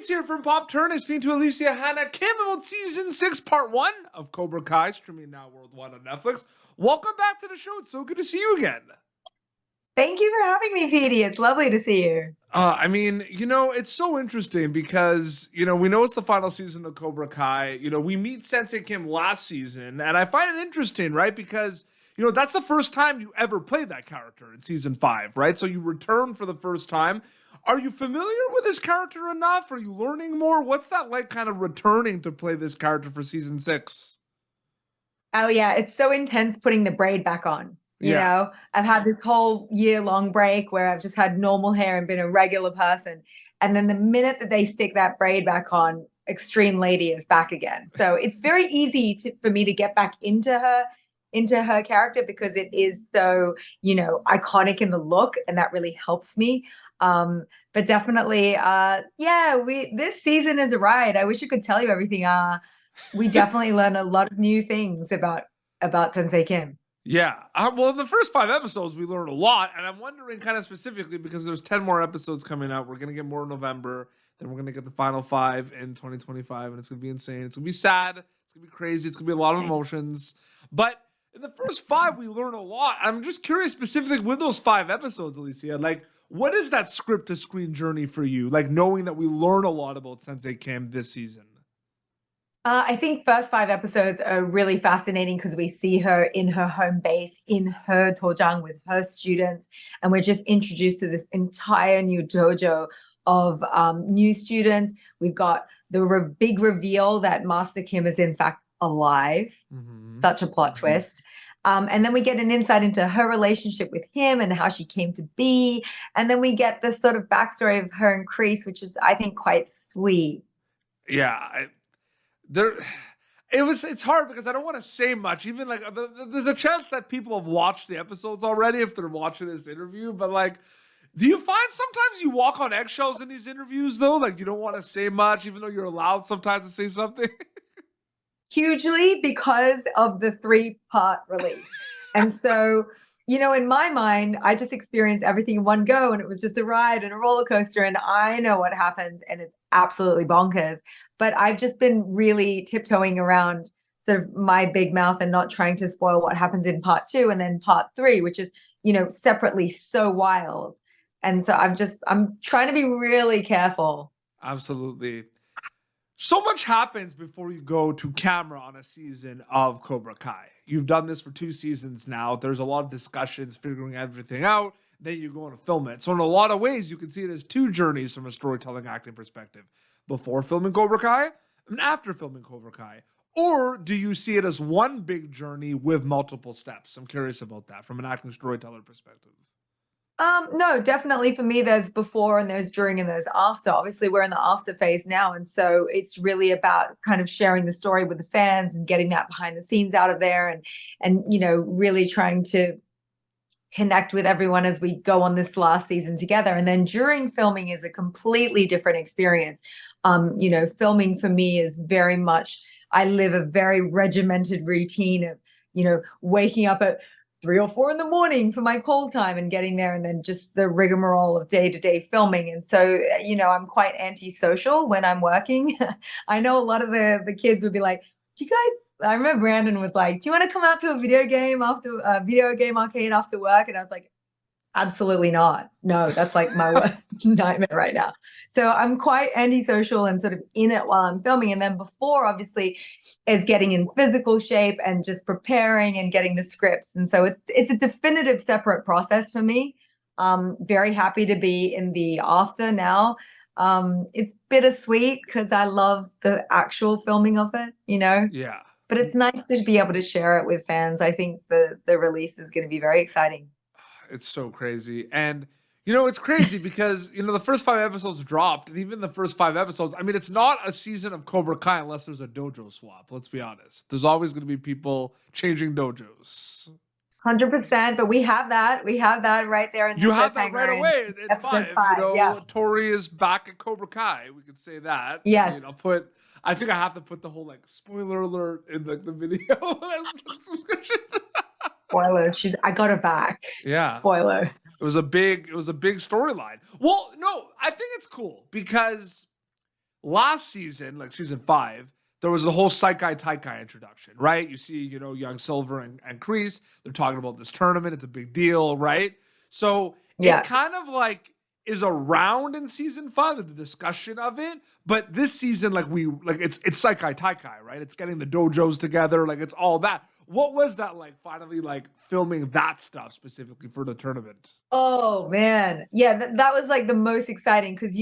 It's here from Pop Turner speaking to Alicia Hannah-Kim about Season 6, Part 1 of Cobra Kai, streaming now worldwide on Netflix. Welcome back to the show. It's so good to see you again. Thank you for having me, Petey. It's lovely to see you. It's so interesting because, we know it's the final season of Cobra Kai. We meet Sensei Kim last season, and I find it interesting, right? Because, that's the first time you ever played that character in Season 5, right? So you return for the first time. Are you familiar with this character enough? Are you learning more? What's that like kind of returning to play this character for Season 6? Oh, yeah. It's so intense putting the braid back on. You know, I've had this whole year-long break where I've just had normal hair and been a regular person. And then the minute that they stick that braid back on, Extreme Lady is back again. So it's very easy for me to get back into her character because it is so, iconic in the look, and that really helps me. But definitely, this season is a ride. I wish I could tell you everything. We definitely learn a lot of new things about Sensei Kim. Yeah. Well, in the first 5 episodes, we learned a lot. And I'm wondering kind of specifically because there's 10 more episodes coming out. We're going to get more in November. Then we're going to get the final 5 in 2025. And it's going to be insane. It's going to be sad. It's going to be crazy. It's going to be a lot of emotions. But in the first 5, we learn a lot. I'm just curious specifically with those 5 episodes, Alicia, like, what is that script to screen journey for you? Like knowing that we learn a lot about Sensei Kim this season. I think first 5 episodes are really fascinating because we see her in her home base, in her tojang with her students, and we're just introduced to this entire new dojo of new students. We've got the big reveal that Master Kim is in fact alive. Mm-hmm. Such a plot twist. And then we get an insight into her relationship with him and how she came to be. And then we get this sort of backstory of her and Kreese, which is, I think, quite sweet. Yeah. It's hard because I don't want to say much. Even like there's a chance that people have watched the episodes already if they're watching this interview. But like, do you find sometimes you walk on eggshells in these interviews though? Like you don't want to say much, even though you're allowed sometimes to say something. Hugely because of the 3-part release, and so in my mind, I just experienced everything in one go, and it was just a ride and a roller coaster, and I know what happens, and it's absolutely bonkers. But I've just been really tiptoeing around sort of my big mouth and not trying to spoil what happens in part 2 and then part 3, which is, separately so wild. And so I'm trying to be really careful. Absolutely. So much happens before you go to camera on a season of Cobra Kai. You've done this for 2 seasons now. There's a lot of discussions, figuring everything out. Then you go and film it. So in a lot of ways, you can see it as 2 journeys from a storytelling acting perspective. Before filming Cobra Kai and after filming Cobra Kai? Or do you see it as one big journey with multiple steps? I'm curious about that from an acting storyteller perspective. No, definitely for me, there's before and there's during and there's after. Obviously, we're in the after phase now. And so it's really about kind of sharing the story with the fans and getting that behind the scenes out of there and really trying to connect with everyone as we go on this last season together. And then during filming is a completely different experience. Filming for me is very much, I live a very regimented routine of, waking up at 3 or 4 in the morning for my call time and getting there, and then just the rigmarole of day-to-day filming. And so, I'm quite antisocial when I'm working. I know a lot of the kids would be like, I remember Brandon was like, do you want to come out to a video game arcade after work? And I was like, absolutely not. No, that's like my worst nightmare right now. So I'm quite antisocial and sort of in it while I'm filming. And then before, obviously, is getting in physical shape and just preparing and getting the scripts. And so it's a definitive separate process for me. Very happy to be in the after now. It's bittersweet because I love the actual filming of it, Yeah. But it's nice to be able to share it with fans. I think the release is going to be very exciting. It's so crazy. And, it's crazy because, the first 5 episodes dropped, and even the first 5 episodes, I mean, it's not a season of Cobra Kai unless there's a dojo swap. Let's be honest. There's always going to be people changing dojos. 100%, but we have that. We have that right there. You have that right away in 5. Tori is back at Cobra Kai. We could say that. Yes. I think I have to put the whole spoiler alert in the video. Spoiler. I got her back. Yeah. Spoiler. It was a big storyline. Well, no, I think it's cool because last season, like season 5, there was the whole Sekai Taikai introduction, right? You see, young Silver and Kreese, they're talking about this tournament. It's a big deal, right? So Yeah. it kind of like is around in season 5 of the discussion of it. But this season, it's Sekai Taikai, right? It's getting the dojos together, like it's all that. What was that like finally like filming that stuff specifically for the tournament? Oh man. Yeah, that was like the most exciting because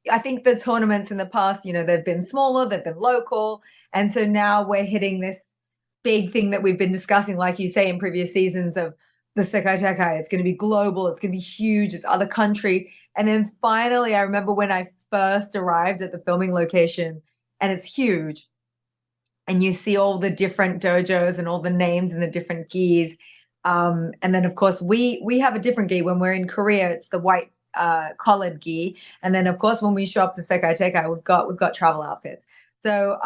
I think the tournaments in the past, they've been smaller, they've been local. And so now we're hitting this big thing that we've been discussing, like you say, in previous seasons of the Sekai Taikai. It's going to be global, it's going to be huge, it's other countries. And then finally, I remember when I first arrived at the filming location, and it's huge. And you see all the different dojos and all the names and the different gis. And then, of course, we have a different gi. When we're in Korea, it's the white collared gi. And then, of course, when we show up to Sekai Taikai, we've got travel outfits. So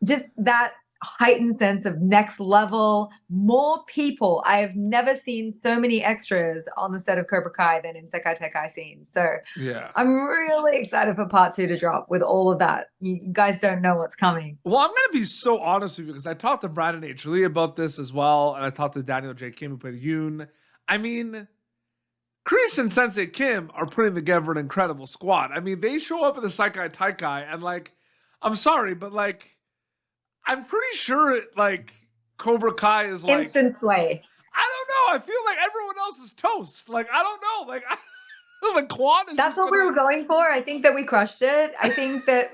just that heightened sense of next level, more people. I have never seen so many extras on the set of Cobra Kai than in Sekai Taikai scenes. So yeah, I'm really excited for part 2 to drop with all of that. You guys don't know what's coming. Well, I'm going to be so honest with you because I talked to Brandon H. Lee about this as well. And I talked to Daniel J. Kim who played Yoon. I mean, Kreese and Sensei Kim are putting together an incredible squad. I mean, they show up in the Sekai Taikai and like, I'm sorry, but like, I'm pretty sure Cobra Kai is like instant sway. I don't know. I feel like everyone else is toast. Like I don't know. Like Quan is. That's what we were going for. I think that we crushed it. I think that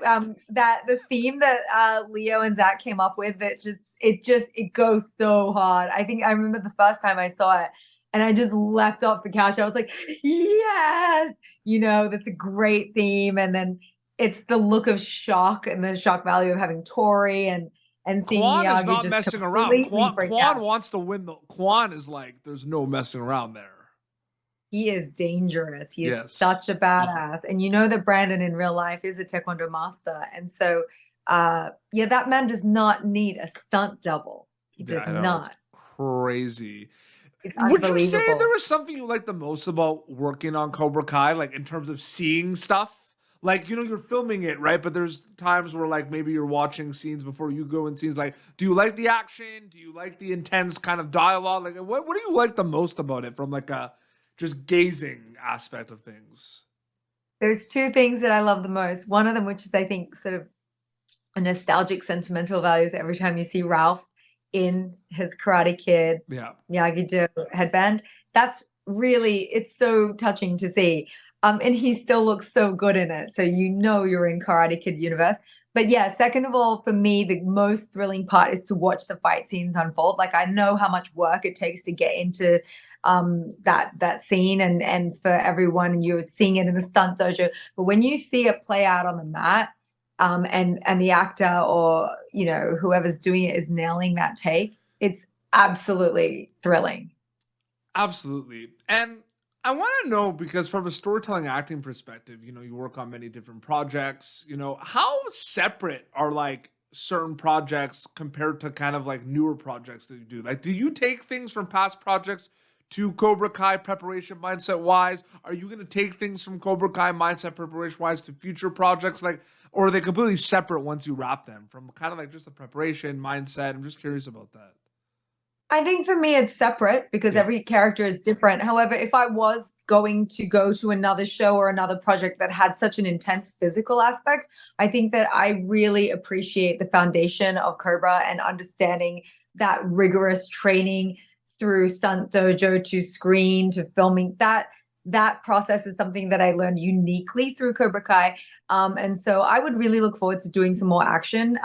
that the theme that Leo and Zach came up with, it goes so hard. I remember the first time I saw it, and I just leapt off the couch. I was like, yes, that's a great theme. And then it's the look of shock and the shock value of having Tori and seeing Quan Miyagi is not just messing around. Quan out. wants to win. Quan is like, there's no messing around there. He is dangerous. He is such a badass. And that Brandon in real life is a Taekwondo master. And so, that man does not need a stunt double. He does not. It's crazy. It's Would you say there was something you liked the most about working on Cobra Kai, like in terms of seeing stuff? Like, you're filming it, right? But there's times where like maybe you're watching scenes before you go in scenes. Like, do you like the action? Do you like the intense kind of dialogue? Like, what do you like the most about it from like a just gazing aspect of things? There's 2 things that I love the most. One of them, which is I think sort of a nostalgic, sentimental values. Every time you see Ralph in his Karate Kid, Miyagi-Do headband, that's really, it's so touching to see. And he still looks so good in it. So you're in Karate Kid universe. But yeah, second of all, for me, the most thrilling part is to watch the fight scenes unfold. Like I know how much work it takes to get into that scene and for everyone, and you're seeing it in the stunt dojo. But when you see it play out on the mat, and the actor or whoever's doing it is nailing that take, it's absolutely thrilling. Absolutely. And I want to know, because from a storytelling acting perspective, you work on many different projects, how separate are like certain projects compared to kind of like newer projects that you do? Like, do you take things from past projects to Cobra Kai preparation mindset wise? Are you going to take things from Cobra Kai mindset preparation wise to future projects? Like, or are they completely separate once you wrap them from kind of like just the preparation mindset? I'm just curious about that. I think for me, it's separate because every character is different. However, if I was going to go to another show or another project that had such an intense physical aspect, I think that I really appreciate the foundation of Cobra and understanding that rigorous training through stunt dojo to screen to filming. That process is something that I learned uniquely through Cobra Kai. And so I would really look forward to doing some more action.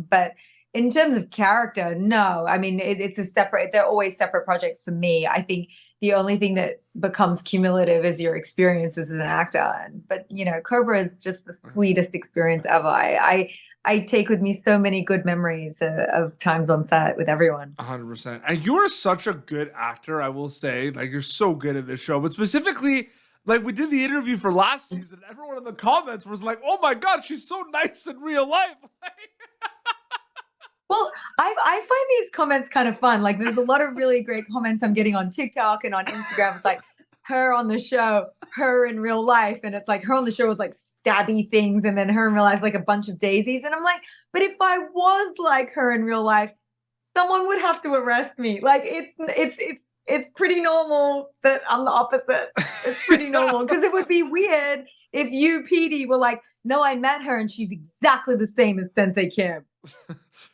But in terms of character, no. I mean, they're always separate projects for me. I think the only thing that becomes cumulative is your experience as an actor. But Cobra is just the sweetest experience ever. I take with me so many good memories of times on set with everyone. 100%. And you are such a good actor, I will say. Like, you're so good at this show. But specifically, like, we did the interview for last season. Everyone in the comments was like, oh my God, she's so nice in real life. Well, I find these comments kind of fun. Like, there's a lot of really great comments I'm getting on TikTok and on Instagram. It's like, her on the show, her in real life. And it's like her on the show was like stabby things, and then her in real life like a bunch of daisies. And I'm like, but if I was like her in real life, someone would have to arrest me. Like it's pretty normal that I'm the opposite. It's pretty normal, because it would be weird if you, Petey, were like, no, I met her and she's exactly the same as Sensei Kim.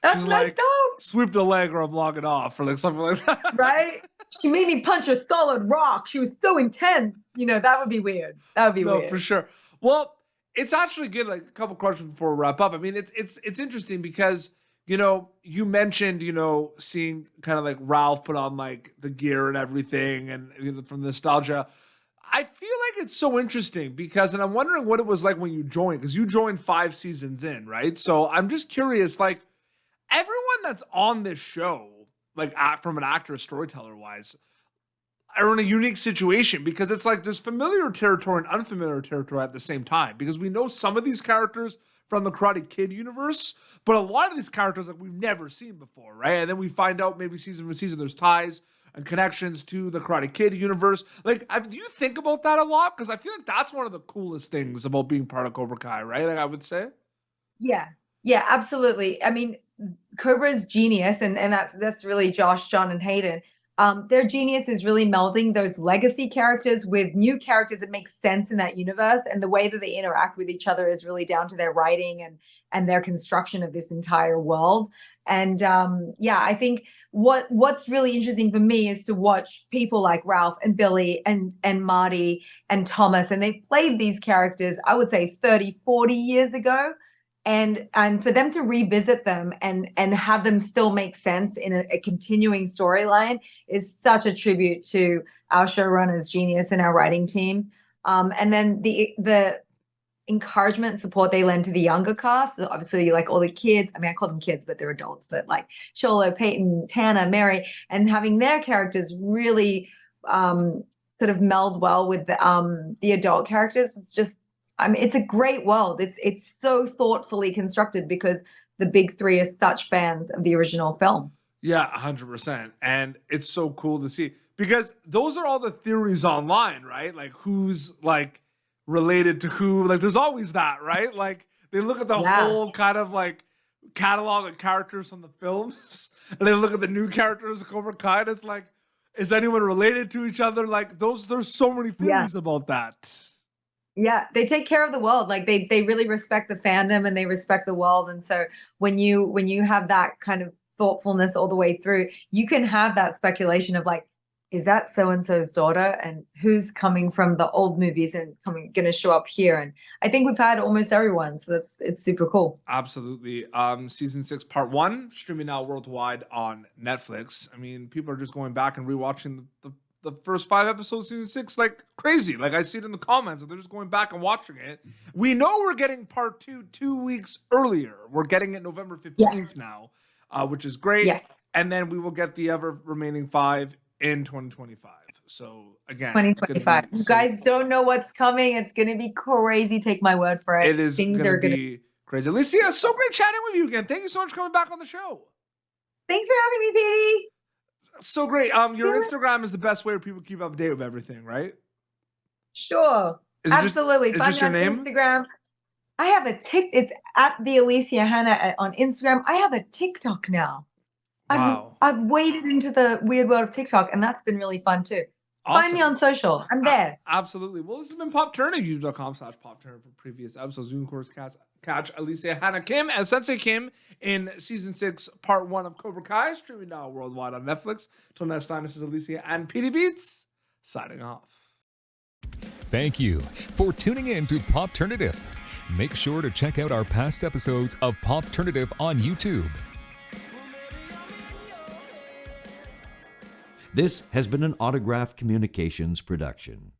That's She's messed like, up. sweep the leg or I'm logging off, or like something like that. Right? She made me punch a solid rock. She was so intense. You know, that would be weird. That would be weird. No, for sure. Well, it's actually good. Like a couple questions before we wrap up. I mean, it's interesting because, you know, you mentioned, you know, seeing kind of like Ralph put on like the gear and everything, and you know, from the nostalgia. I feel like it's so interesting because, and I'm wondering what it was like when you joined, because you joined 5 seasons in, right? So I'm just curious, like everyone that's on this show, like from an actor, storyteller wise, are in a unique situation, because it's like there's familiar territory and unfamiliar territory at the same time, because we know some of these characters from the Karate Kid universe, but a lot of these characters like we've never seen before, right? And then we find out maybe season for season there's ties and connections to the Karate Kid universe. Like, do you think about that a lot? Because I feel like that's one of the coolest things about being part of Cobra Kai, right? Like, I would say. Yeah, absolutely. I mean, Cobra's genius, and that's really Josh, John, and Hayden. Their genius is really melding those legacy characters with new characters that make sense in that universe, and the way that they interact with each other is really down to their writing and their construction of this entire world. And I think what's really interesting for me is to watch people like Ralph and Billy and Marty and Thomas, and they've played these characters, I would say 30, 40 years ago. And for them to revisit them and have them still make sense in a continuing storyline is such a tribute to our showrunner's genius and our writing team. And then the encouragement and support they lend to the younger cast. So obviously, like all the kids, I mean, I call them kids, but they're adults, but like Xolo, Peyton, Tana, Mary, and having their characters really sort of meld well with the adult characters. It's just, I mean, it's a great world. It's so thoughtfully constructed because the big three are such fans of the original film. Yeah, 100%. And it's so cool to see, because those are all the theories online, right? Like who's like related to who. Like there's always that, right? Like they look at the whole kind of like catalog of characters from the films, and they look at the new characters of Cobra Kai, and it's like, is anyone related to each other? Like there's so many theories about that. Yeah, they take care of the world. Like they really respect the fandom and they respect the world. And so when you have that kind of thoughtfulness all the way through, you can have that speculation of like, is that so-and-so's daughter, and who's coming from the old movies and going to show up here? And I think we've had almost everyone, so it's super cool. Absolutely. Season 6, part 1, streaming now worldwide on Netflix. I mean, people are just going back and rewatching the first 5 episodes, season 6, like crazy. Like I see it in the comments, and they're just going back and watching it. We know we're getting part 2 weeks earlier. We're getting it November 15th now, which is great. Yes. And then we will get the ever remaining 5 in 2025. So again, 2025. You guys don't know what's coming. It's going to be crazy. Take my word for it. It is going to be crazy. Alicia, so great chatting with you again. Thank you so much for coming back on the show. Thanks for having me, Petey. So great. Your Instagram is the best way where people keep up to date with everything, right? Sure. Absolutely. Is your name? Instagram. I have a it's at the Alicia Hannah on Instagram. I have a TikTok now. Wow. I've waded into the weird world of TikTok, and that's been really fun too. Awesome. Find me on social. I'm there. Absolutely. Well, this has been Pop Turner. YouTube.com/PopTurner for previous episodes. You can, of course, catch Alicia Hannah-Kim as Sensei Kim in season 6, part 1 of Cobra Kai, streaming now worldwide on Netflix. Till next time, this is Alicia and Petey Beats signing off. Thank you for tuning in to Popternative. Make sure to check out our past episodes of Popternative on YouTube. This has been an Autograph Communications production.